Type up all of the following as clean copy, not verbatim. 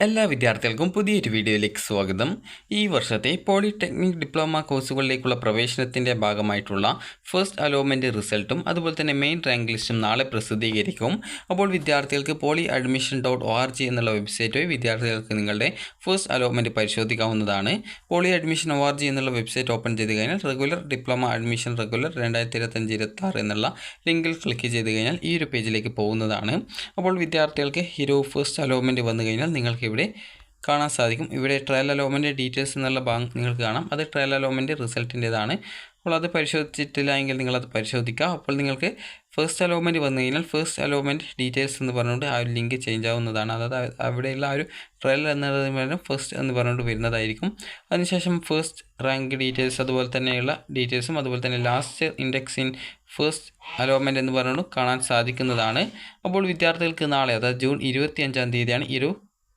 എല്ലാ വിദ്യാർത്ഥികൾക്കും പുതിയൊരു വീഡിയോയിലേക്ക് സ്വാഗതം. ഈ വർഷത്തെ പോളിടെക്നിക് ഡിപ്ലോമ കോഴ്സുകളിലേക്കുള്ള പ്രവേശനത്തിൻ്റെ ഭാഗമായിട്ടുള്ള ഫസ്റ്റ് അലോട്ട്മെൻറ്റ് റിസൾട്ടും അതുപോലെ തന്നെ മെയിൻ റാങ്ക് ലിസ്റ്റും നാളെ പ്രസിദ്ധീകരിക്കും. അപ്പോൾ വിദ്യാർത്ഥികൾക്ക് polyadmission.org എന്നുള്ള വെബ്സൈറ്റ് വഴി വിദ്യാർത്ഥികൾക്ക് നിങ്ങളുടെ ഫസ്റ്റ് അലോട്ട്മെൻറ്റ് പരിശോധിക്കാവുന്നതാണ്. polyadmission.org എന്നുള്ള വെബ്സൈറ്റ് ഓപ്പൺ ചെയ്ത് കഴിഞ്ഞാൽ റെഗുലർ ഡിപ്ലോമ അഡ്മിഷൻ റെഗുലർ 2025-26 എന്നുള്ള ലിങ്കിൽ ക്ലിക്ക് ചെയ്ത് കഴിഞ്ഞാൽ ഈ ഒരു പേജിലേക്ക് പോകുന്നതാണ്. അപ്പോൾ വിദ്യാർത്ഥികൾക്ക് ഈ ഒരു ഫസ്റ്റ് അലോട്ട്മെൻറ്റ് വന്നു കഴിഞ്ഞാൽ നിങ്ങൾക്ക് ഇവിടെ കാണാൻ സാധിക്കും. ഇവിടെ ട്രയൽ അലോട്ട്മെൻറ്റ് ഡീറ്റെയിൽസ് എന്നുള്ള ഭാഗം നിങ്ങൾക്ക് കാണാം. അത് ട്രയൽ അലോട്ട്മെൻറ്റ് റിസൾട്ടിൻ്റെതാണ്. അപ്പോൾ അത് പരിശോധിച്ചിട്ടില്ല എങ്കിൽ നിങ്ങളത് പരിശോധിക്കുക. അപ്പോൾ നിങ്ങൾക്ക് ഫസ്റ്റ് അലോട്ട്മെൻറ്റ് വന്നു കഴിഞ്ഞാൽ ഫസ്റ്റ് അലോട്ട്മെൻറ്റ് ഡീറ്റെയിൽസ് എന്ന് പറഞ്ഞുകൊണ്ട് ആ ഒരു ലിങ്ക് ചേഞ്ച് ആവുന്നതാണ്. അതായത് അവിടെയുള്ള ആ ഒരു ട്രയൽ എന്നതിന് പകരം ഫസ്റ്റ് എന്ന് പറഞ്ഞുകൊണ്ട് വരുന്നതായിരിക്കും. അതിനുശേഷം ഫസ്റ്റ് റാങ്ക് ഡീറ്റെയിൽസ് അതുപോലെ തന്നെയുള്ള ഡീറ്റെയിൽസും അതുപോലെ തന്നെ last index in first allotment എന്ന് പറഞ്ഞുകൊണ്ട് കാണാൻ സാധിക്കുന്നതാണ്. അപ്പോൾ വിദ്യാർത്ഥികൾക്ക് നാളെ അതായത് ജൂൺ 25-ാം തീയതിയാണ് ഈ ഒരു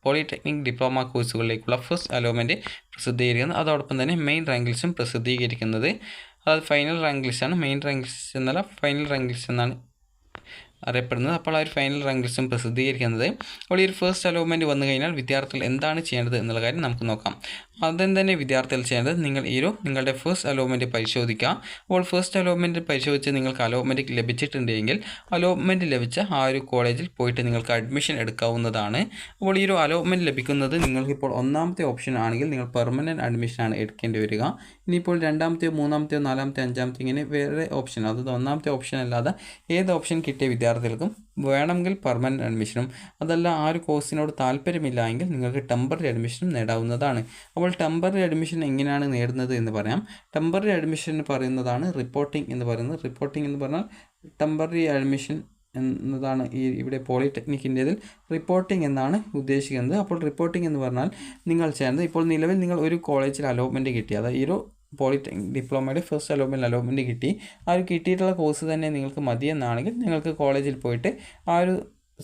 പോളിടെക്നിക് ഡിപ്ലോമ കോഴ്സുകളിലേക്കുള്ള ഫസ്റ്റ് അലോട്ട്മെൻറ്റ് പ്രസിദ്ധീകരിക്കുന്നത്. അതോടൊപ്പം തന്നെ മെയിൻ റാങ്ക് ലിസ്റ്റും പ്രസിദ്ധീകരിക്കുന്നത്. അത് ഫൈനൽ റാങ്ക് ലിസ്റ്റാണ്. മെയിൻ റാങ്ക് ലിസ്റ്റ് എന്നല്ല, ഫൈനൽ റാങ്ക് ലിസ്റ്റ് എന്നാണ് അറിയപ്പെടുന്നത്. അപ്പോൾ ആ ഒരു ഫൈനൽ റാങ്ക് ലിസ്റ്റും പ്രസിദ്ധീകരിക്കുന്നത്. അപ്പോൾ ഈ ഒരു ഫസ്റ്റ് അലോട്ട്മെൻറ്റ് വന്നു കഴിഞ്ഞാൽ വിദ്യാർത്ഥികൾ എന്താണ് ചെയ്യേണ്ടത് എന്നുള്ള കാര്യം നമുക്ക് നോക്കാം. ആദ്യം തന്നെ വിദ്യാർത്ഥികൾ ചെയ്യേണ്ടത് നിങ്ങളുടെ ഫസ്റ്റ് അലോട്ട്മെൻറ്റ് പരിശോധിക്കുക. അപ്പോൾ ഫസ്റ്റ് അലോട്ട്മെൻറ്റ് പരിശോധിച്ച് നിങ്ങൾക്ക് അലോട്ട്മെൻറ്റ് ലഭിച്ചിട്ടുണ്ടെങ്കിൽ അലോട്ട്മെൻറ്റ് ലഭിച്ച ആ ഒരു കോളേജിൽ പോയിട്ട് നിങ്ങൾക്ക് അഡ്മിഷൻ എടുക്കാവുന്നതാണ്. അപ്പോൾ ഈ ഒരു അലോട്ട്മെൻറ്റ് ലഭിക്കുന്നത് നിങ്ങൾക്കിപ്പോൾ ഒന്നാമത്തെ ഓപ്ഷൻ ആണെങ്കിൽ നിങ്ങൾ പെർമനൻറ്റ് അഡ്മിഷനാണ് എടുക്കേണ്ടി വരിക. ഇനിയിപ്പോൾ രണ്ടാമത്തെയോ മൂന്നാമത്തെയോ നാലാമത്തെ അഞ്ചാമത്തെ ഇങ്ങനെ വേറെ ഓപ്ഷൻ, അതായത് ഒന്നാമത്തെ ഓപ്ഷൻ അല്ലാതെ ഏത് ഓപ്ഷൻ കിട്ടിയ വിദ്യാർത്ഥികൾക്കും വേണമെങ്കിൽ പെർമനൻറ്റ് അഡ്മിഷനും അതല്ല ആ ഒരു കോഴ്സിനോട് താല്പര്യമില്ല എങ്കിൽ നിങ്ങൾക്ക് ടെമ്പററി അഡ്മിഷനും നേടാവുന്നതാണ്. അപ്പോൾ ടെമ്പററി അഡ്മിഷൻ എങ്ങനെയാണ് നേടുന്നത് എന്ന് പറയാം. ടെമ്പററി അഡ്മിഷൻ പറയുന്നതാണ് റിപ്പോർട്ടിംഗ് എന്ന് പറയുന്നത്. റിപ്പോർട്ടിംഗ് എന്ന് പറഞ്ഞാൽ ടെമ്പററി അഡ്മിഷൻ എന്നതാണ് ഇവിടെ പോളിടെക്നിക്കിൻ്റേതിൽ റിപ്പോർട്ടിംഗ് എന്നാണ് ഉദ്ദേശിക്കുന്നത്. അപ്പോൾ റിപ്പോർട്ടിംഗ് എന്ന് പറഞ്ഞാൽ നിങ്ങൾ ചെയ്യുന്നത് ഇപ്പോൾ നിലവിൽ നിങ്ങൾ ഒരു കോളേജിൽ അലോട്ട്മെൻറ്റ് കിട്ടി, അതായത് ഈ ഒരു പോളിടെക്നിക് ഡിപ്ലോമയുടെ ഫസ്റ്റ് അലോട്ട്മെൻറ്റ് കിട്ടി. ആ ഒരു കിട്ടിയിട്ടുള്ള കോഴ്സ് തന്നെ നിങ്ങൾക്ക് മതിയെന്നാണെങ്കിൽ നിങ്ങൾക്ക് കോളേജിൽ പോയിട്ട് ആ ഒരു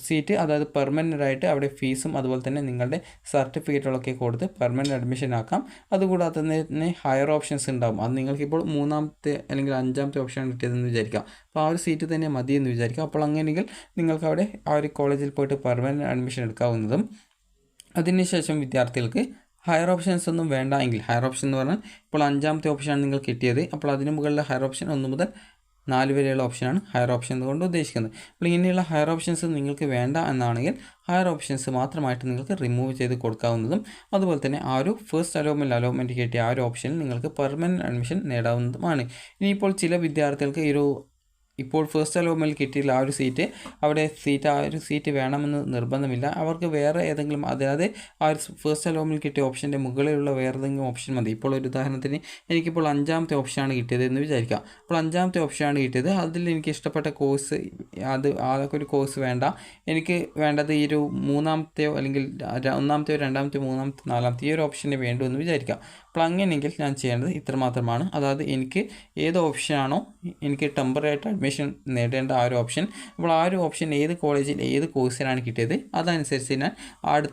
സീറ്റ് അതായത് പെർമനൻ്റ് ആയിട്ട് അവിടെ ഫീസും അതുപോലെ തന്നെ നിങ്ങളുടെ സർട്ടിഫിക്കറ്റുകളൊക്കെ കൊടുത്ത് പെർമനൻറ്റ് അഡ്മിഷൻ ആക്കാം. അതുകൂടാതെ തന്നെ ഹയർ ഓപ്ഷൻസ് ഉണ്ടാകും. അത് നിങ്ങൾക്കിപ്പോൾ മൂന്നാമത്തെ അല്ലെങ്കിൽ അഞ്ചാമത്തെ ഓപ്ഷൻ കിട്ടിയതെന്ന് വിചാരിക്കാം. അപ്പോൾ ആ ഒരു സീറ്റ് തന്നെ മതി എന്ന് വിചാരിക്കാം. അപ്പോൾ അങ്ങനെയെങ്കിൽ നിങ്ങൾക്ക് അവിടെ ആ ഒരു കോളേജിൽ പോയിട്ട് പെർമനൻറ്റ് അഡ്മിഷൻ എടുക്കാവുന്നതും. അതിനുശേഷം വിദ്യാർത്ഥികൾക്ക് ഹയർ ഓപ്ഷൻസ് ഒന്നും വേണ്ട എങ്കിൽ, ഹയർ ഓപ്ഷൻ എന്ന് പറഞ്ഞാൽ ഇപ്പോൾ അഞ്ചാമത്തെ ഓപ്ഷനാണ് നിങ്ങൾ കിട്ടിയത്, അപ്പോൾ അതിന് മുകളിലെ ഹയർ ഓപ്ഷൻ 1 മുതൽ 4 വരെയുള്ള ഓപ്ഷനാണ് ഹയർ ഓപ്ഷൻ എന്നുകൊണ്ട് ഉദ്ദേശിക്കുന്നത്. അപ്പോൾ ഇങ്ങനെയുള്ള ഹയർ ഓപ്ഷൻസ് നിങ്ങൾക്ക് വേണ്ട എന്നാണെങ്കിൽ ഹയർ ഓപ്ഷൻസ് മാത്രമായിട്ട് നിങ്ങൾക്ക് റിമൂവ് ചെയ്ത് കൊടുക്കാവുന്നതും. അതുപോലെ തന്നെ ആ ഒരു ഫസ്റ്റ് അലോട്ട്മെൻറ്റ് കിട്ടിയ ആ ഒരു ഓപ്ഷനിൽ നിങ്ങൾക്ക് പെർമനൻറ്റ് അഡ്മിഷൻ നേടാവുന്നതുമാണ്. ഇനിയിപ്പോൾ ചില വിദ്യാർത്ഥികൾക്ക് ഇപ്പോൾ ഫസ്റ്റ് അലോട്ട്മെൻറ്റിൽ കിട്ടിയില്ല ആ ഒരു സീറ്റ്, ആ ഒരു സീറ്റ് വേണമെന്ന് നിർബന്ധമില്ല. അവർക്ക് വേറെ ഏതെങ്കിലും, അതായത് ആ ഒരു ഫസ്റ്റ് അലോട്ട്മെൻറ്റിൽ കിട്ടിയ ഓപ്ഷൻ്റെ മുകളിലുള്ള വേറെ ഏതെങ്കിലും ഓപ്ഷൻ മതി. ഇപ്പോൾ ഒരു ഉദാഹരണത്തിന് എനിക്കിപ്പോൾ അഞ്ചാമത്തെ ഓപ്ഷനാണ് കിട്ടിയത് എന്ന് വിചാരിക്കാം. അപ്പോൾ അഞ്ചാമത്തെ ഓപ്ഷനാണ് കിട്ടിയത്, അതിൽ എനിക്ക് ഇഷ്ടപ്പെട്ട കോഴ്സ് അതൊക്കെ ഒരു കോഴ്സ് വേണ്ട, എനിക്ക് വേണ്ടത് ഈ ഒരു മൂന്നാമത്തെയോ അല്ലെങ്കിൽ ഒന്നാമത്തെയോ രണ്ടാമത്തെയോ മൂന്നാമത്തെ നാലാമത്തെ ഈ ഒരു ഓപ്ഷനെ വേണ്ടു എന്ന് വിചാരിക്കാം. അപ്പോൾ അങ്ങനെയെങ്കിൽ ഞാൻ ചെയ്യേണ്ടത് ഇത്രമാത്രമാണ്. അതായത് എനിക്ക് ഏത് ഓപ്ഷനാണോ എനിക്ക് ടെമ്പററി ആയിട്ട് അഡ്മിഷൻ നേടേണ്ട ആ ഒരു ഓപ്ഷൻ, അപ്പോൾ ആ ഒരു ഓപ്ഷൻ ഏത് കോളേജിൽ ഏത് കോഴ്സിനാണ് കിട്ടിയത് അതനുസരിച്ച് ഞാൻ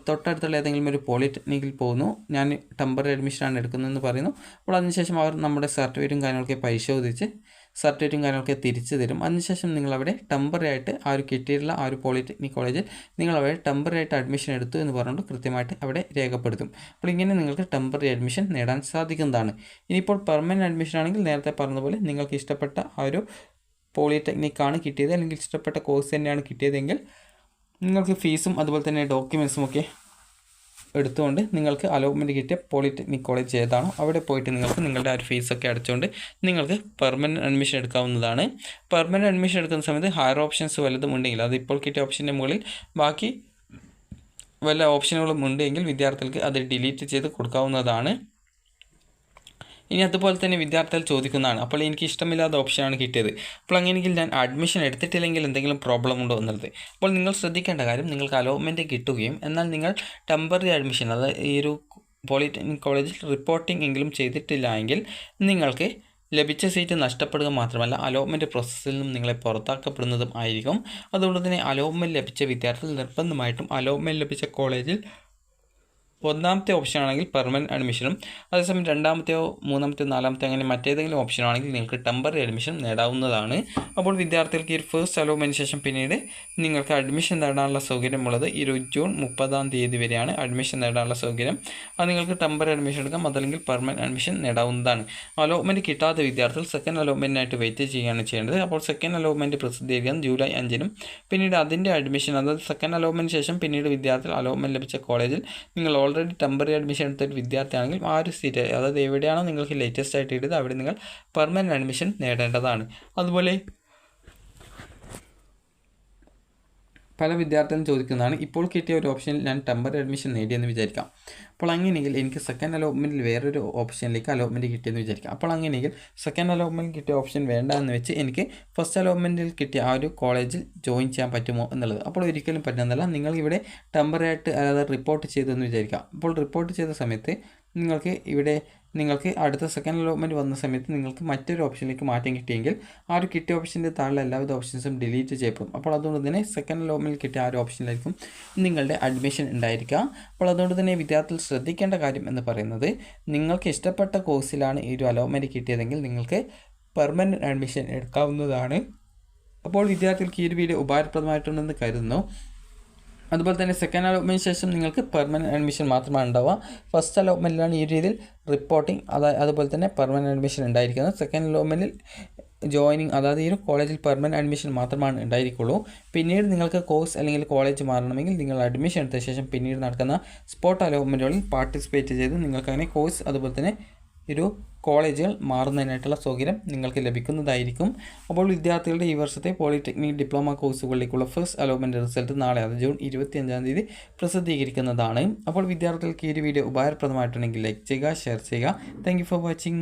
തൊട്ടടുത്തുള്ള ഏതെങ്കിലും ഒരു പോളിടെക്നിക്കിൽ പോകുന്നു, ഞാൻ ടെമ്പററി അഡ്മിഷനാണ് എടുക്കുന്നതെന്ന് പറയുന്നു. അപ്പോൾ അതിനുശേഷം അവർ നമ്മുടെ സർട്ടിഫിക്കറ്റും കാര്യങ്ങളൊക്കെ പരിശോധിച്ച് സർട്ടിഫിക്കറ്റും തിരിച്ചു തരും. അതിനുശേഷം നിങ്ങളവിടെ ടെമ്പററി ആയിട്ട് ആ ഒരു കിട്ടിയിട്ടുള്ള ആ ഒരു പോളിടെക്നിക് കോളേജിൽ നിങ്ങളവിടെ ടെമ്പററി ആയിട്ട് അഡ്മിഷൻ എടുത്തു എന്ന് പറഞ്ഞുകൊണ്ട് കൃത്യമായിട്ട് അവിടെ രേഖപ്പെടുത്തും. അപ്പോൾ ഇങ്ങനെ നിങ്ങൾക്ക് ടെമ്പററി അഡ്മിഷൻ നേടാൻ സാധിക്കുന്നതാണ്. ഇനിയിപ്പോൾ പെർമനൻറ്റ് അഡ്മിഷൻ ആണെങ്കിൽ നേരത്തെ പറഞ്ഞതുപോലെ നിങ്ങൾക്ക് ഇഷ്ടപ്പെട്ട ആ ഒരു പോളിടെക്നിക്കാണ് കിട്ടിയത് അല്ലെങ്കിൽ ഇഷ്ടപ്പെട്ട കോഴ്സ് തന്നെയാണ് കിട്ടിയതെങ്കിൽ നിങ്ങൾക്ക് ഫീസും അതുപോലെ തന്നെ ഡോക്യുമെൻസും ഒക്കെ എടുത്തുകൊണ്ട് നിങ്ങൾക്ക് അലോട്ട്മെൻറ്റ് കിട്ടിയ പോളിടെക്നിക് കോളേജ് ഏതാണോ അവിടെ പോയിട്ട് നിങ്ങൾക്ക് നിങ്ങളുടെ ആ ഒരു ഫീസൊക്കെ അടച്ചുകൊണ്ട് നിങ്ങൾക്ക് പെർമനൻറ്റ് അഡ്മിഷൻ എടുക്കാവുന്നതാണ്. പെർമനൻറ്റ് അഡ്മിഷൻ എടുക്കുന്ന സമയത്ത് ഹയർ ഓപ്ഷൻസ് വല്ലതും ഉണ്ടെങ്കിൽ, അത് ഇപ്പോൾ കിട്ടിയ ഓപ്ഷൻ്റെ മുകളിൽ ബാക്കി വല്ല ഓപ്ഷനുകളും ഉണ്ടെങ്കിൽ വിദ്യാർത്ഥികൾക്ക് അത് ഡിലീറ്റ് ചെയ്ത് കൊടുക്കാവുന്നതാണ്. ഇനി അതുപോലെ തന്നെ വിദ്യാർത്ഥികൾ ചോദിക്കുന്നതാണ്, അപ്പോൾ എനിക്ക് ഇഷ്ടമില്ലാത്ത ഓപ്ഷനാണ് കിട്ടിയത്, അപ്പോൾ അങ്ങനെയെങ്കിൽ ഞാൻ അഡ്മിഷൻ എടുത്തിട്ടില്ലെങ്കിൽ എന്തെങ്കിലും പ്രോബ്ലം ഉണ്ടോ എന്നുള്ളത്. അപ്പോൾ നിങ്ങൾ ശ്രദ്ധിക്കേണ്ട കാര്യം, നിങ്ങൾക്ക് അലോട്ട്മെൻറ്റ് കിട്ടുകയും എന്നാൽ നിങ്ങൾ ടെമ്പററി അഡ്മിഷൻ അതായത് ഈ ഒരു പോളിടെക്നിക് കോളേജിൽ റിപ്പോർട്ടിംഗ് എങ്കിലും ചെയ്തിട്ടില്ല എങ്കിൽ നിങ്ങൾക്ക് ലഭിച്ച സീറ്റ് നഷ്ടപ്പെടുക മാത്രമല്ല അലോട്ട്മെൻറ്റ് പ്രോസസ്സിൽ നിന്നും നിങ്ങളെ പുറത്താക്കപ്പെടുന്നതും ആയിരിക്കും. അതുകൊണ്ട് തന്നെ അലോട്ട്മെൻറ്റ് ലഭിച്ച വിദ്യാർത്ഥികൾ നിർബന്ധമായിട്ടും അലോട്ട്മെൻറ്റ് ലഭിച്ച കോളേജിൽ ഒന്നാമത്തെ ഓപ്ഷൻ ആണെങ്കിൽ പെർമനൻറ്റ് അഡ്മിഷനും അതേസമയം രണ്ടാമത്തെയോ മൂന്നാമത്തെയോ നാലാമത്തെ അങ്ങനെ മറ്റേതെങ്കിലും ഓപ്ഷൻ ആണെങ്കിൽ നിങ്ങൾക്ക് ടെമ്പററി അഡ്മിഷൻ നേടാവുന്നതാണ്. അപ്പോൾ വിദ്യാർത്ഥികൾക്ക് ഈ ഫസ്റ്റ് അലോട്ട്മെൻറ്റിന് ശേഷം പിന്നീട് നിങ്ങൾക്ക് അഡ്മിഷൻ നേടാനുള്ള സൗകര്യമുള്ളത് ഈ ജൂൺ 30 വരെയാണ് അഡ്മിഷൻ നേടാനുള്ള സൗകര്യം. അത് നിങ്ങൾക്ക് ടെമ്പററി അഡ്മിഷൻ എടുക്കാം, അതല്ലെങ്കിൽ പെർമനൻറ്റ് അഡ്മിഷൻ നേടാവുന്നതാണ്. അലോട്ട്മെൻറ്റ് കിട്ടാത്ത വിദ്യാർത്ഥികൾ സെക്കൻഡ് അലോട്ട്മെൻറ്റിനായിട്ട് വെയിറ്റ് ചെയ്യുകയാണ് ചെയ്യേണ്ടത്. അപ്പോൾ സെക്കൻഡ് അലോട്ട്മെൻറ്റ് പ്രസിദ്ധീകരിക്കുന്നത് ജൂലൈ 5-നും പിന്നീട് അതിൻ്റെ അഡ്മിഷൻ, അതായത് സെക്കൻഡ് അലോട്ട്മെൻറ്റ് ശേഷം പിന്നീട് വിദ്യാർത്ഥികൾ അലോട്ട്മെൻറ്റ് ലഭിച്ച കോളേജിൽ നിങ്ങൾ ഓൾറെഡി ടെമ്പററി അഡ്മിഷൻ എടുത്തൊരു വിദ്യാർത്ഥിയാണെങ്കിൽ ആ ഒരു സീറ്റ്, അതായത് എവിടെയാണോ നിങ്ങൾക്ക് ലേറ്റസ്റ്റ് ആയിട്ട് കിട്ടിയത് അവിടെ നിങ്ങൾ പെർമനൻറ്റ് അഡ്മിഷൻ നേടേണ്ടതാണ്. അതുപോലെ പല വിദ്യാർത്ഥികളും ചോദിക്കുന്നതാണ്, ഇപ്പോൾ കിട്ടിയ ഒരു ഓപ്ഷനിൽ ഞാൻ ടെമ്പററി അഡ്മിഷൻ നേടിയെന്ന് വിചാരിക്കാം. അപ്പോൾ അങ്ങനെയെങ്കിൽ എനിക്ക് സെക്കൻഡ് അലോട്ട്മെൻറ്റിൽ വേറൊരു ഓപ്ഷനിലേക്ക് അലോട്ട്മെൻറ്റ് കിട്ടിയെന്ന് വിചാരിക്കാം. അപ്പോൾ അങ്ങനെയെങ്കിൽ സെക്കൻഡ് അലോട്ട്മെൻറ്റ് കിട്ടിയ ഓപ്ഷൻ വേണ്ട എന്ന് വെച്ച് എനിക്ക് ഫസ്റ്റ് അലോട്ട്മെൻറ്റിൽ കിട്ടിയ ആ ഒരു കോളേജിൽ ജോയിൻ ചെയ്യാൻ പറ്റുമോ എന്നുള്ളത്. അപ്പോൾ ഒരിക്കലും പറ്റുന്നതല്ല. നിങ്ങൾ ഇവിടെ ടെമ്പററി ആയിട്ട് അതായത് റിപ്പോർട്ട് ചെയ്തെന്ന് വിചാരിക്കാം. അപ്പോൾ റിപ്പോർട്ട് ചെയ്ത സമയത്ത് നിങ്ങൾക്ക് അടുത്ത സെക്കൻഡ് അലോട്ട്മെൻറ്റ് വന്ന സമയത്ത് നിങ്ങൾക്ക് മറ്റൊരു ഓപ്ഷനിലേക്ക് മാറ്റം കിട്ടിയെങ്കിൽ ആ ഒരു കിട്ടിയ ഓപ്ഷൻ്റെ താഴെ എല്ലാവിധ ഓപ്ഷൻസും ഡിലീറ്റ് ചെയ്യപ്പെടും. അപ്പോൾ അതുകൊണ്ട് തന്നെ സെക്കൻഡ് അലോട്ട്മെൻറ്റിൽ കിട്ടിയ ആ ഒരു ഓപ്ഷനിലായിരിക്കും നിങ്ങളുടെ അഡ്മിഷൻ ഉണ്ടായിരിക്കുക. അപ്പോൾ അതുകൊണ്ട് തന്നെ വിദ്യാർത്ഥികൾ ശ്രദ്ധിക്കേണ്ട കാര്യം എന്ന് പറയുന്നത്, നിങ്ങൾക്ക് ഇഷ്ടപ്പെട്ട കോഴ്സിലാണ് ഈ ഒരു അലോട്ട്മെൻറ്റ് കിട്ടിയതെങ്കിൽ നിങ്ങൾക്ക് പെർമനൻറ്റ് അഡ്മിഷൻ എടുക്കാവുന്നതാണ്. അപ്പോൾ വിദ്യാർത്ഥികൾക്ക് ഈ ഒരു വീഡിയോ ഉപകാരപ്രദമായിട്ടുണ്ടെന്ന് കരുതുന്നു. അതുപോലെ തന്നെ സെക്കൻഡ് അലോട്ട്മെൻറ്റിന് ശേഷം നിങ്ങൾക്ക് പെർമനൻറ്റ് അഡ്മിഷൻ മാത്രമാണ് ഉണ്ടാവുക. ഫസ്റ്റ് അലോട്ട്മെൻറ്റിലാണ് ഈ രീതിയിൽ റിപ്പോർട്ടിംഗ് അതുപോലെ തന്നെ പെർമനൻറ്റ് അഡ്മിഷൻ ഉണ്ടായിരിക്കുന്നത്. സെക്കൻഡ് അലോട്ട്മെൻറ്റിൽ ജോയിനിങ്, അതായത് ഈ ഒരു കോളേജിൽ പെർമനൻറ്റ് അഡ്മിഷൻ മാത്രമാണ് ഉണ്ടായിരിക്കുള്ളൂ. പിന്നീട് നിങ്ങൾക്ക് കോഴ്സ് അല്ലെങ്കിൽ കോളേജ് മാറണമെങ്കിൽ നിങ്ങൾ അഡ്മിഷൻ എടുത്ത ശേഷം പിന്നീട് നടക്കുന്ന സ്പോട്ട് അലോട്ട്മെൻറ്റുകളിൽ പാർട്ടിസിപ്പേറ്റ് ചെയ്ത് നിങ്ങൾക്ക് അങ്ങനെ കോഴ്സ് അതുപോലെ തന്നെ ഒരു കോളേജുകൾ മാറുന്നതിനായിട്ടുള്ള സൗകര്യം നിങ്ങൾക്ക് ലഭിക്കുന്നതായിരിക്കും. അപ്പോൾ വിദ്യാർത്ഥികളുടെ ഈ വർഷത്തെ പോളിടെക്നിക് ഡിപ്ലോമ കോഴ്സുകളിലേക്കുള്ള ഫസ്റ്റ് അലോട്ട്മെൻറ്റ് റിസൾട്ട് നാളെ, അത് ജൂൺ 25 പ്രസിദ്ധീകരിക്കുന്നതാണ്. അപ്പോൾ വിദ്യാർത്ഥികൾക്ക് ഈ ഒരു വീഡിയോ ഉപകാരപ്രദമായിട്ടുണ്ടെങ്കിൽ ലൈക്ക് ചെയ്യുക, ഷെയർ ചെയ്യുക. Thank you for watching.